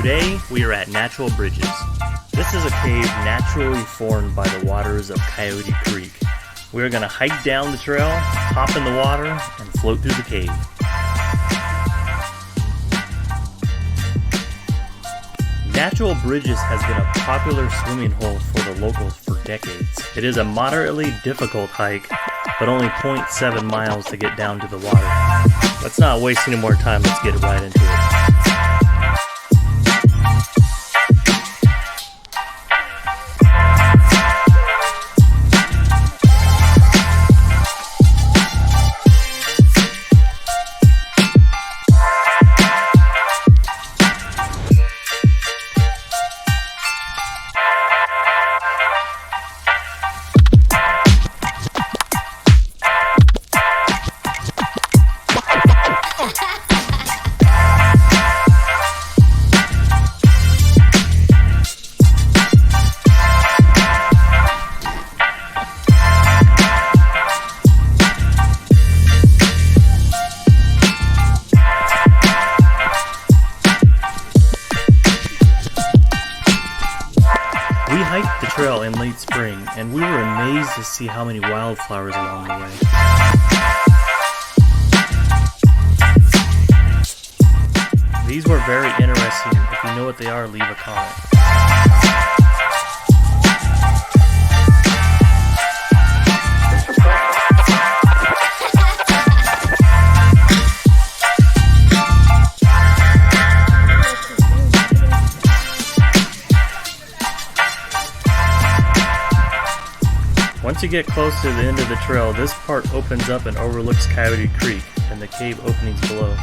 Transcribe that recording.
Today we are at Natural Bridges. This is a cave naturally formed by the waters of Coyote Creek. We are going to hike down the trail, hop in the water, and float through the cave. Natural Bridges has been a popular swimming hole for the locals for decades. It is a moderately difficult hike, but only 0.7 miles to get down to the water. Let's not waste any more time, let's get right into it. We hiked the trail in late spring, and we were amazed to see how many wildflowers along the way. These were very interesting. If you know what they are, leave a comment. Once you get close to the end of the trail, this part opens up and overlooks Coyote Creek and the cave openings below.